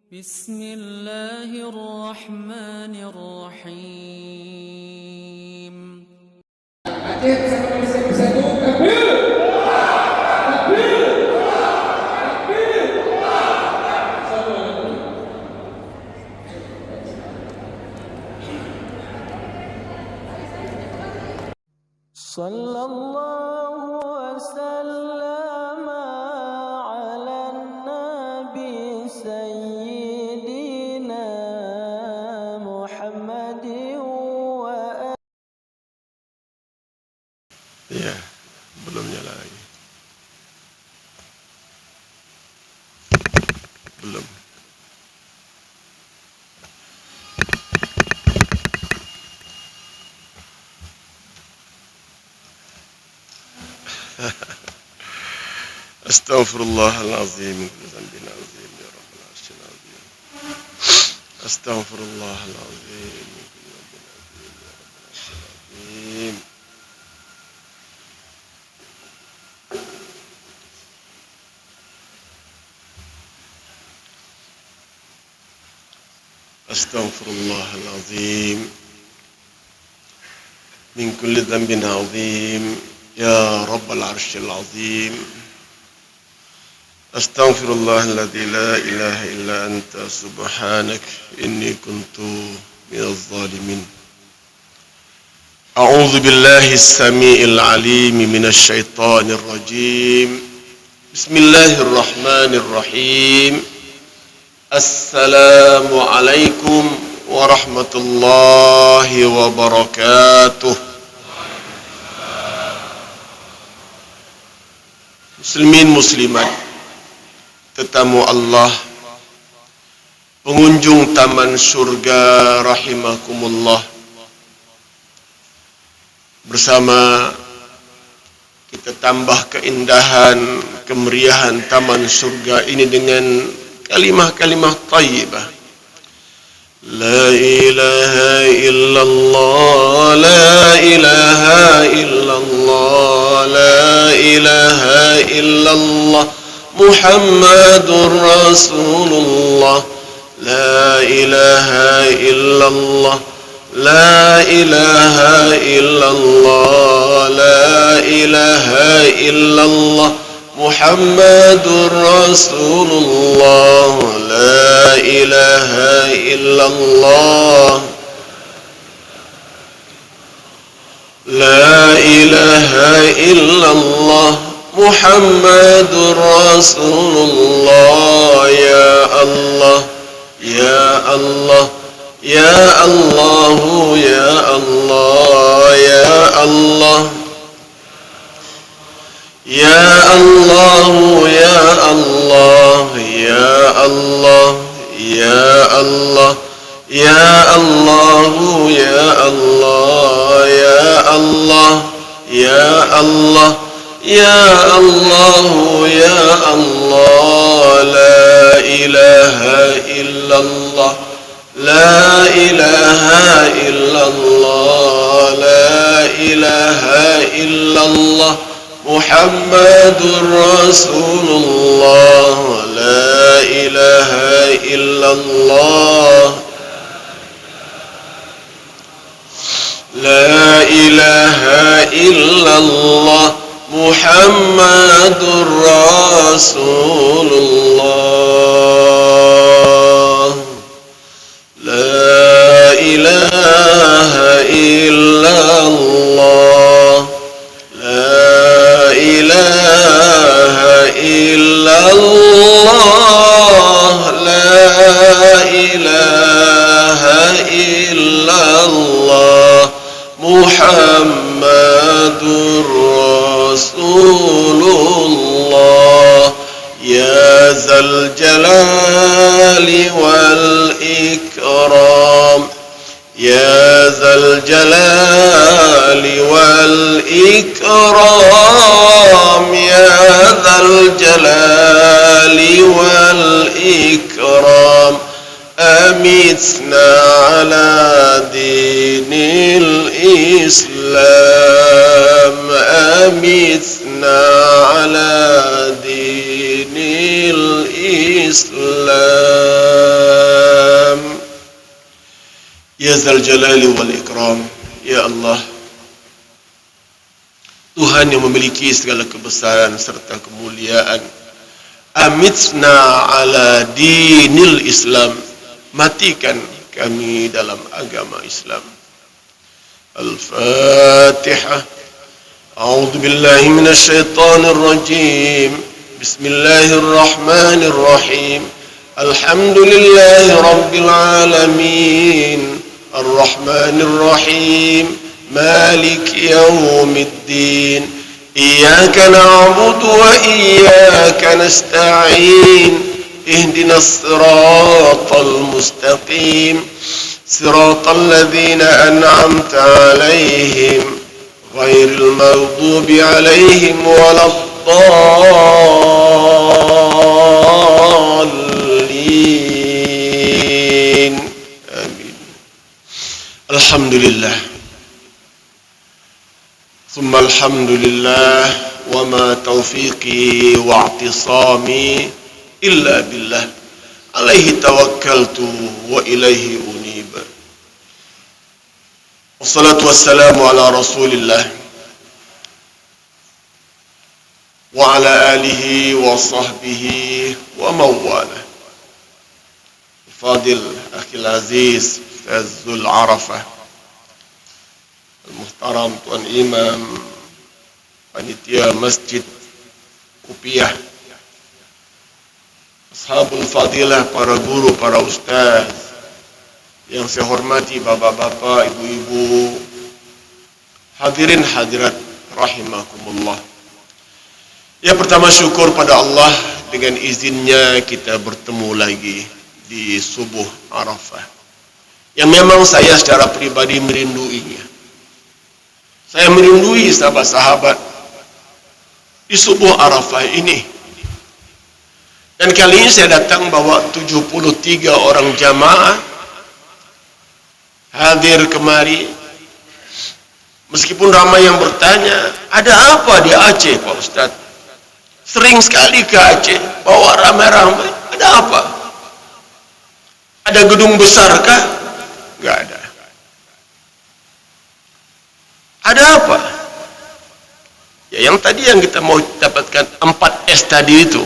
بسم الله الرحمن الرحيم. صلى الله وسلم على النبي سيدنا محمد Ya, belum nyala lagi. Belum. Astaghfirullahalazim min kulli dhanbin azim ya rabbal arsyil azim. Astaghfirullahalazim min kulli dhanbin azim ya rabbal arsyil azim. Astaghfirullahalazim min kulli dhanbin azim ya rabbal arsyil azim. Astaghfirullahalladzi la ilaha illa anta subhanak inni kuntu minaz zalimin. A'udzu billahi as-sami'il 'alim minasy syaithanir rajim. Bismillahirrahmanirrahim. Assalamu alaikum warahmatullahi wabarakatuh. Muslimin muslimat, tetamu Allah, pengunjung taman surga rahimakumullah. Bersama kita tambah keindahan, kemeriahan taman surga ini dengan kalimah-kalimah thayyibah. La ilaha illallah, la ilaha illallah, la ilaha illallah, Muhammadur Rasulullah. La ilaha illallah, la ilaha illallah, la ilaha illallah, Muhammadur Rasulullah. La ilaha illallah, la ilaha illallah, Muhammadur Rasulullah. Ya Allah, ya Allah, ya Allah, ya Allah, ya Allah, ya Allah, ya Allah, ya Allah, ya Allah, ya Allah, ya Allah, ya Allah, ya Allah, ya Allah, ya Allah. La ilaha illallah, la ilaha illallah, la ilaha illallah, Muhammadur Rasulullah. La ilaha illallah, la ilaha illallah, Muhammadur Rasulullah. La ilaha illallah, la ilaha illallah, la ilaha illallah, Muhammadur Rasulullah. Ya zal jalali wal ikram, ya zal jalali wal ikram, ya zal jalali wal ikram. Amitna ala dinil Islam, amitna ala dinil Islam. Islam. Ya Zal Jalali wal Ikram. Ya Allah, Tuhan yang memiliki segala kebesaran serta kemuliaan, amitna ala dinil Islam, matikan kami dalam agama Islam. Al-Fatihah. A'udzu billahi minasy syaithanir rajim. Bismillahirrahmanirrahim. Alhamdulillahi rabbil alamin. Ar-Rahmanir Rahim. Malik yaumiddin. Iyyaka na'budu wa iyyaka nasta'in. Ihdinas siratal mustaqim. Siratal ladzina an'amta 'alaihim ghairil maghdubi 'alaihim waladdallin. Amin. Alhamdulillah. ثم الحمد لله وما توفيقي واعتصامي إلا بالله عليه توكلت وإليه أنيب والصلاة والسلام على رسول الله وعلى آله وصحبه ومن والاه. فاضل أخي العزيز أستاذ ذو العرفة Al-Muhtaram Tuan Imam, panitia Masjid Kupiah, Ashabul Fadilah, para guru, para ustaz yang saya hormati, bapak-bapak, ibu-ibu, hadirin hadirat rahimakumullah. Ya, pertama syukur pada Allah, dengan izinnya kita bertemu lagi di subuh Arafah yang memang saya secara pribadi merinduinya. Saya merindui sahabat-sahabat di subuh Arafah ini. Dan kali ini saya datang bawa 73 orang jamaah hadir kemari. Meskipun ramai yang bertanya, ada apa di Aceh Pak Ustaz? Sering sekali ke Aceh, bawa ramai-ramai. Ada apa? Ada gedung besar kah? Enggak ada. Ada apa? Ya, yang tadi yang kita mau dapatkan 4S tadi itu.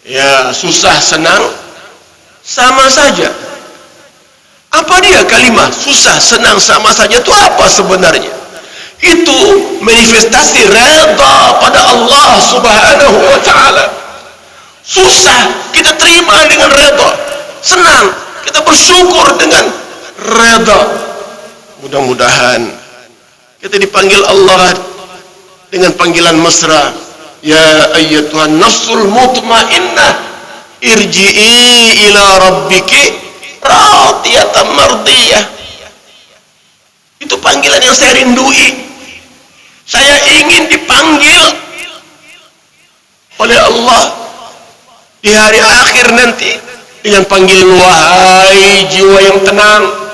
Ya, susah senang sama saja. Apa dia kalimat susah senang sama saja itu apa sebenarnya? Itu manifestasi redha pada Allah Subhanahu wa taala. Susah kita terima dengan redha, senang kita bersyukur dengan redha. Mudah-mudahan kita dipanggil Allah dengan panggilan mesra, ya ayyatuhan nafsul mutmainnah irji'i ila rabbiki radiyatan mardiyah. Itu panggilan yang saya rindui. Saya ingin dipanggil oleh Allah di hari akhir nanti dengan panggilan wahai jiwa yang tenang,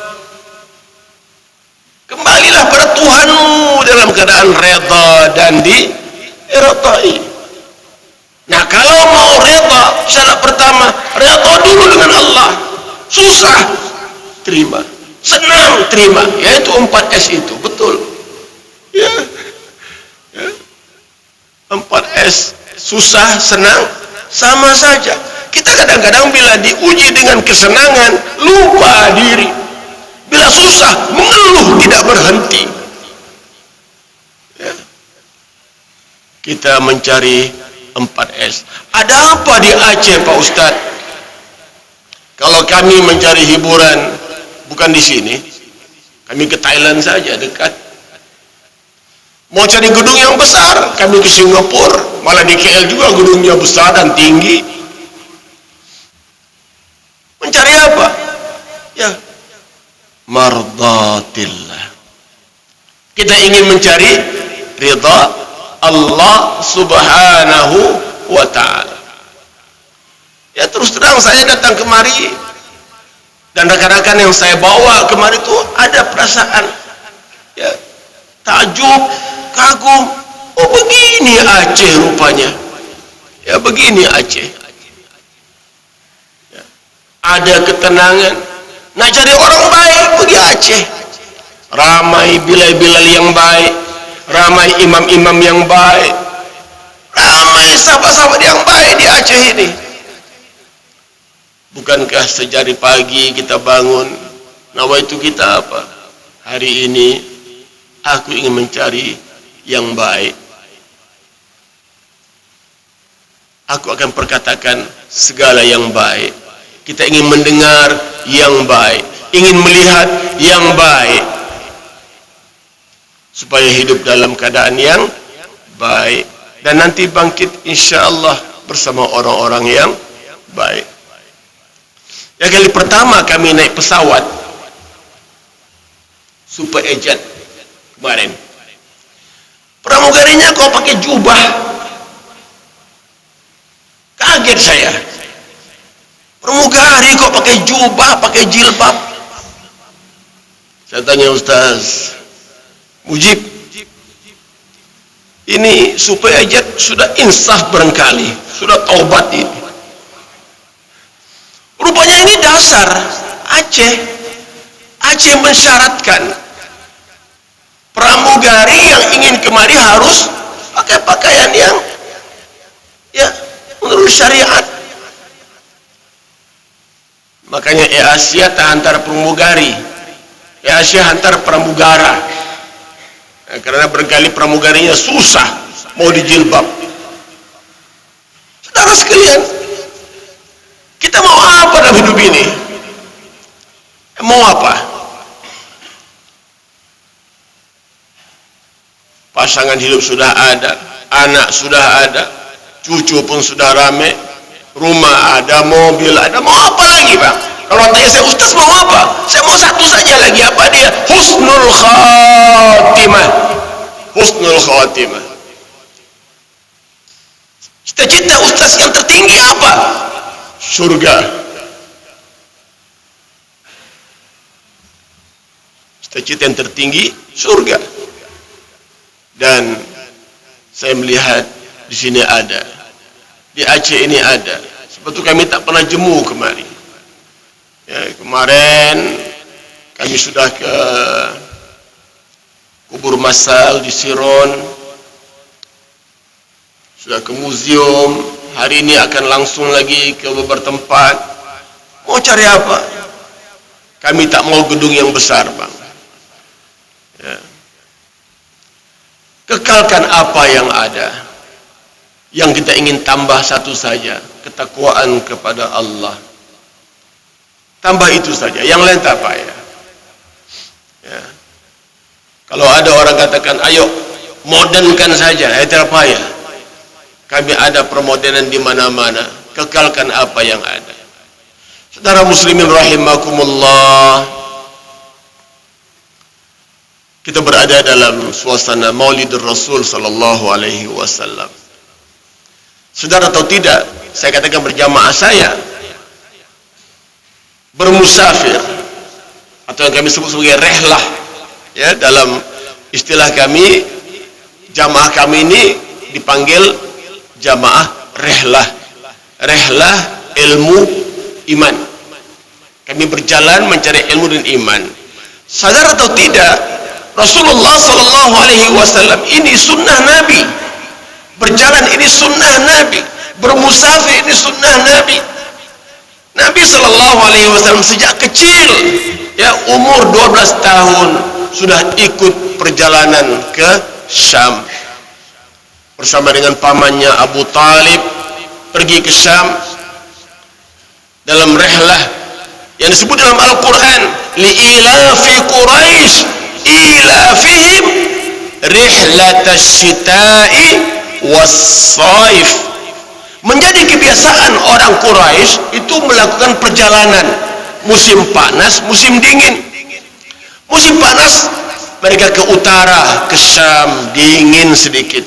kembalilah pada Tuhanmu dalam keadaan reda dan diiradai. Nah, kalau mau reda, syarat pertama, reda dulu dengan Allah. Susah, terima. Senang, terima. Yaitu 4S itu, betul. Ya. 4S, susah, senang, sama saja. Kita kadang-kadang bila diuji dengan kesenangan, lupa diri. Bila susah, mengeluh tidak berhenti. Ya. Kita mencari 4S. Ada apa di Aceh Pak Ustadz? Kalau kami mencari hiburan, bukan di sini. Kami ke Thailand saja, dekat. Mau cari gedung yang besar, kami ke Singapura. Malah di KL juga gedungnya besar dan tinggi. Mencari apa? Ya, mardatillah. Kita ingin mencari ridha Allah Subhanahu wa ta'ala. Ya, terus terang saya datang kemari dan rekan-rekan yang saya bawa kemari itu ada perasaan ya, takjub, kagum. Oh, begini Aceh rupanya. Ya, begini Aceh. Ya. Ada ketenangan, Nak cari orang baik, pergi Aceh. Ramai bilal-bilal yang baik, ramai imam-imam yang baik, ramai sahabat-sahabat yang baik di Aceh ini. Bukankah sejari pagi kita bangun, nawaitu kita apa? Hari ini aku ingin mencari yang baik. Aku akan perkatakan segala yang baik. Kita ingin mendengar yang baik, ingin melihat yang baik, supaya hidup dalam keadaan yang baik dan nanti bangkit insya-Allah bersama orang-orang yang baik. Ya, kali pertama kami naik pesawat SuperAgent kemarin, pramugarinya kok pakai jubah, kaget saya. Pramugari kok pakai jubah, pakai jilbab. Saya tanya, Ustaz Mujib, ini SuperAgent sudah insaf barangkali, sudah taubat ini. Rupanya ini dasar Aceh. Aceh mensyaratkan pramugari yang ingin kemari harus pakai pakaian yang ya menurut syariat. Makanya Asia tak hantar pramugari, Asia hantar pramugara. Nah, karena berkali pramugarinya susah mau dijilbab. Saudara sekalian, kita mau apa dalam hidup ini? Mau apa? Pasangan hidup sudah ada, anak sudah ada, cucu pun sudah rame, rumah ada, mobil ada, mau apa lagi bang? Kalau tanya saya, Ustaz mau apa? Saya mau satu saja lagi, apa dia? Husnul khatimah. Husnul khatimah. Cita-cita Ustaz yang tertinggi apa? Surga. Cita-cita yang tertinggi surga. Dan saya melihat di sini ada, di Aceh ini ada. Sebetulnya kami tak pernah jemu kemari. Ya, kemarin kami sudah ke kubur masal di Siron, sudah ke museum. Hari ini akan langsung lagi ke beberapa tempat. Mau cari apa? Kami tak mau gedung yang besar bang. Ya. Kekalkan apa yang ada. Yang kita ingin tambah satu saja, ketakwaan kepada Allah. Tambah itu saja, yang lain tak payah. Ya. Kalau ada orang katakan, ayo modernkan saja, tidak payah. Kami ada permodernan di mana-mana. Kekalkan apa yang ada. Saudara muslimin rahimakumullah, kita berada dalam suasana Maulidur Rasul sallallahu alaihi wasallam. Saudara tahu tidak, saya katakan berjamaah saya bermusafir, atau yang kami sebut sebagai rehlah, ya, dalam istilah kami, jamaah kami ini dipanggil jamaah rehlah. Rehlah ilmu iman. Kami berjalan mencari ilmu dan iman. Sadar atau tidak, Rasulullah sallallahu alaihi wasallam ini sunnah Nabi. Berjalan ini sunnah Nabi. Bermusafir ini sunnah Nabi. Nabi sallallahu alaihi wasallam sejak kecil, ya, umur 12 tahun sudah ikut perjalanan ke Syam bersama dengan pamannya Abu Talib, pergi ke Syam dalam rehlah yang disebut dalam Al-Quran, li'ilafi Quraisy ilafihim rihlatash syita'i was-saif. Menjadi kebiasaan orang Quraisy itu melakukan perjalanan musim panas, musim dingin. Musim panas mereka ke utara, ke Syam, dingin sedikit.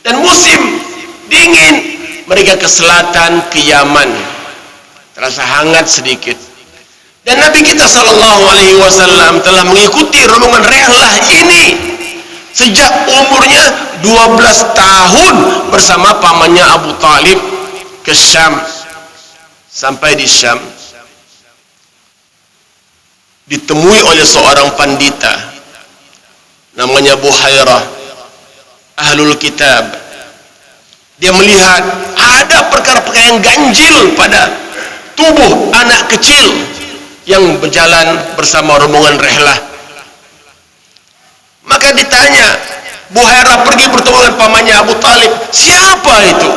Dan musim dingin mereka ke selatan, ke Yaman, terasa hangat sedikit. Dan Nabi kita sallallahu alaihi wasallam telah mengikuti rombongan rehlah ini sejak umurnya 12 tahun bersama pamannya Abu Talib ke Syam. Sampai di Syam, ditemui oleh seorang pandita namanya Buhairah, ahlul kitab. Dia melihat ada perkara-perkara yang ganjil pada tubuh anak kecil yang berjalan bersama rombongan rehlah. Maka ditanya, Buhairah pergi bertemu dengan pamannya Abu Talib. Siapa itu?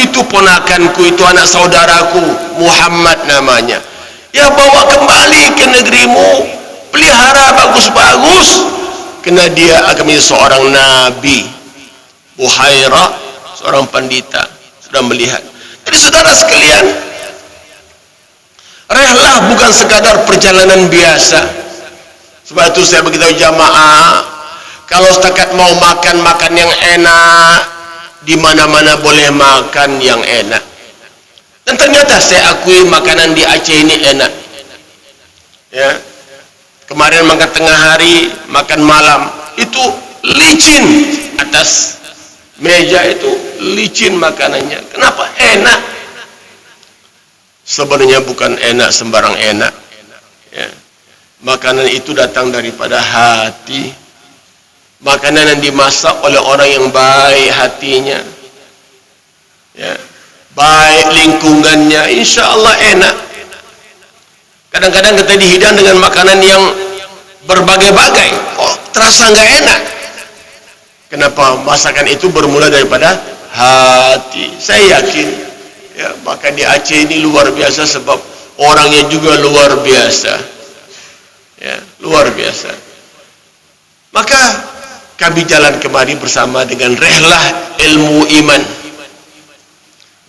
Itu ponakanku, itu anak saudaraku, Muhammad namanya. Ya, bawa kembali ke negerimu, pelihara bagus-bagus, karena dia akan menjadi seorang nabi. Buhairah, seorang pandita, sudah melihat. Jadi saudara sekalian, rehlah bukan sekadar perjalanan biasa. Sebab itu saya beritahu jamaah, kalau setakat mau makan yang enak, di mana-mana boleh makan yang enak. Dan ternyata saya akui makanan di Aceh ini enak. Ya, kemarin makan tengah hari, makan malam, itu licin atas meja, itu licin makanannya. Kenapa enak? Sebenarnya bukan enak sembarang enak. Ya, makanan itu datang daripada hati. Makanan yang dimasak oleh orang yang baik hatinya, ya, baik lingkungannya, insya Allah enak. Kadang-kadang kita dihidang dengan makanan yang berbagai-bagai, kok terasa nggak enak. Kenapa? Masakan itu bermula daripada hati. Saya yakin, ya, bahkan di Aceh ini luar biasa, sebab orangnya juga luar biasa, ya, luar biasa. Maka kami jalan kemari bersama dengan rehlah ilmu iman.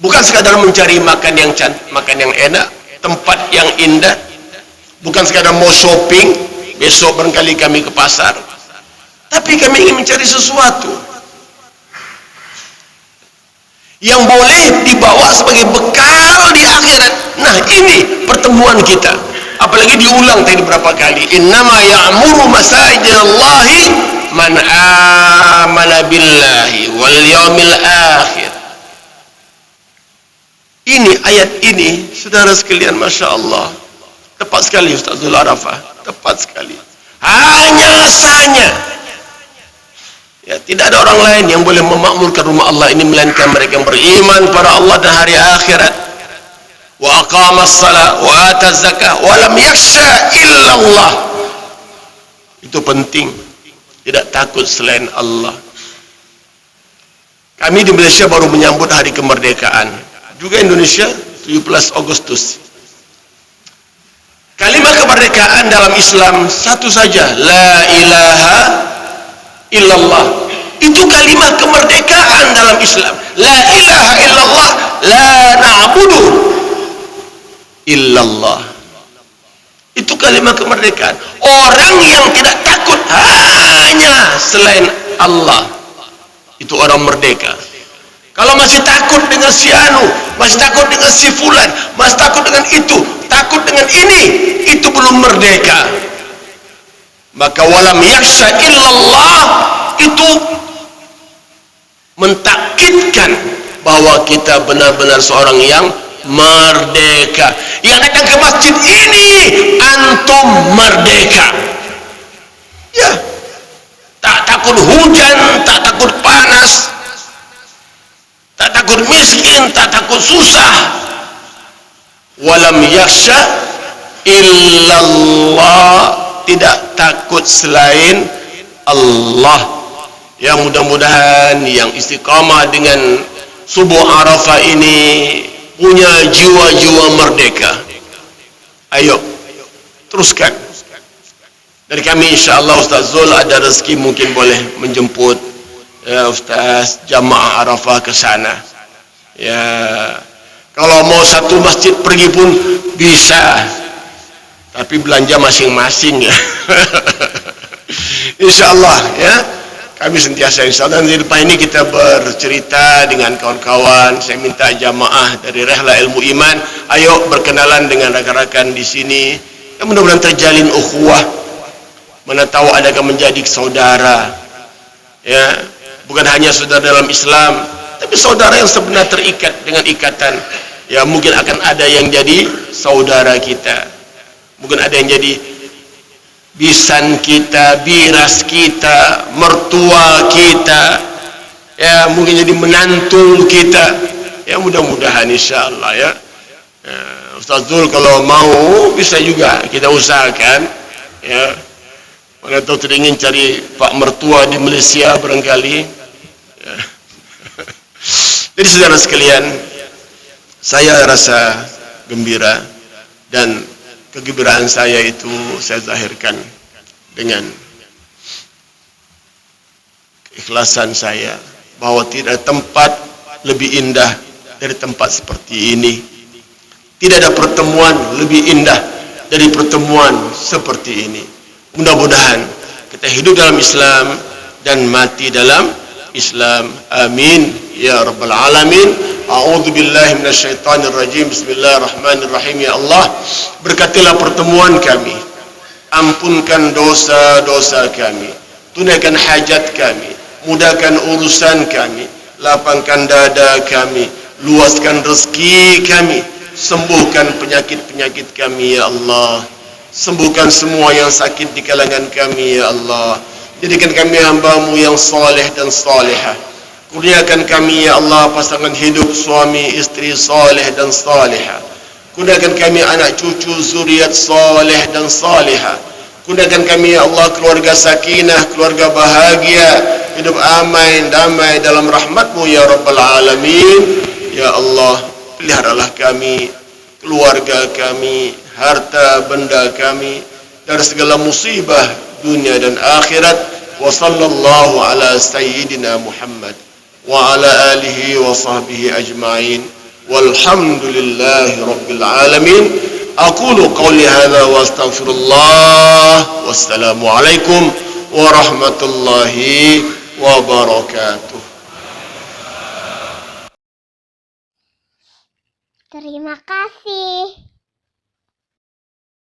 Bukan sekadar mencari makan yang cantik, makan yang enak, tempat yang indah. Bukan sekadar mau shopping, besok barangkali kami ke pasar. Tapi kami ingin mencari sesuatu yang boleh dibawa sebagai bekal di akhirat. Nah, ini pertemuan kita. Apalagi diulang tadi berapa kali. Innama ya'muru masajidallahi man amana billahi wal yaumil akhir. Ini ayat ini, saudara sekalian, Masya Allah, tepat sekali Ustaz Zul Arafah, tepat sekali. Hanya sahnya, ya, tidak ada orang lain yang boleh memakmurkan rumah Allah ini melainkan mereka yang beriman pada Allah dan hari akhirat. Wa aqamas salat wa ataz zakah wa lam yakhsha illallah. Itu penting. Tidak takut selain Allah. Kami di Malaysia baru menyambut hari kemerdekaan. Juga Indonesia 17 Agustus. Kalimat kemerdekaan dalam Islam satu saja, la ilaha illallah. Itu kalimat kemerdekaan dalam Islam. La ilaha illallah, la na'budu illallah. Itu kalimat kemerdekaan. Orang yang tidak takut hanya selain Allah, itu orang merdeka. Kalau masih takut dengan si anu, masih takut dengan si fulan, masih takut dengan itu, takut dengan ini, itu belum merdeka. Maka walam yakhsha illallah itu mentakkidkan bahwa kita benar-benar seorang yang merdeka. Yang datang ke masjid ini, antum merdeka. Ya, tak takut hujan, tak takut panas, tak takut miskin, tak takut susah. Walam yakhsha illallah, tidak takut selain Allah. Ya, mudah-mudahan yang istiqamah dengan subuh Arafah ini punya jiwa-jiwa merdeka. Ayo, teruskan. Dari kami insyaAllah Ustaz Zul ada rezeki mungkin boleh menjemput ya Ustaz jamaah Arafah ke sana. Ya, kalau mau satu masjid pergi pun bisa. Tapi belanja masing-masing ya. InsyaAllah ya. Kami sentiasa insyaAllah, dan di depan ini kita bercerita dengan kawan-kawan. Saya minta jamaah dari Rehlah Ilmu Iman, ayo berkenalan dengan rakan-rakan di sini. Ya, mudah-mudahan terjalin ukhuwah. Mana tahu ada akan menjadi saudara. Ya, bukan hanya saudara dalam Islam, tapi saudara yang sebenarnya terikat dengan ikatan. Ya, mungkin akan ada yang jadi saudara kita. Mungkin ada yang jadi bisan kita, biras kita, mertua kita, ya mungkin jadi menantu kita, ya mudah-mudahan insyaallah ya. Ustaz Zul kalau mau bisa juga kita usahakan, ya. Mana tahu teringin cari pak mertua di Malaysia barangkali. Ya. Jadi saudara sekalian, saya rasa gembira dan kegembiraan saya itu saya zahirkan dengan keikhlasan saya bahwa tidak ada tempat lebih indah dari tempat seperti ini. Tidak ada pertemuan lebih indah dari pertemuan seperti ini. Mudah-mudahan kita hidup dalam Islam dan mati dalam Islam. Amin ya rabbal alamin. A'udzu billahi minasyaitonir rajim. Bismillahirrahmanirrahim. Ya Allah, berkatilah pertemuan kami. Ampunkan dosa-dosa kami. Tunaikan hajat kami. Mudahkan urusan kami. Lapangkan dada kami. Luaskan rezeki kami. Sembuhkan penyakit-penyakit kami ya Allah. Sembuhkan semua yang sakit di kalangan kami ya Allah. Jadikan kami hamba-Mu yang saleh dan salihah. Kurniakan kami ya Allah pasangan hidup suami istri saleh dan salihah. Kurniakan kami anak cucu zuriat saleh dan salihah. Kurniakan kami ya Allah keluarga sakinah, keluarga bahagia, hidup aman damai dalam rahmat-Mu ya rabbal alamin. Ya Allah, peliharalah kami, keluarga kami, harta benda kami dari segala musibah dunia dan akhirat. Wa sallallahu ala sayyidina Muhammad wa ala alihi wa sahbihi ajma'in. Walhamdulillahi rabbil alamin. Aqulu qawli hadha wa astaghfirullah. Wassalamu alaikum warahmatullahi wabarakatuh. Terima kasih.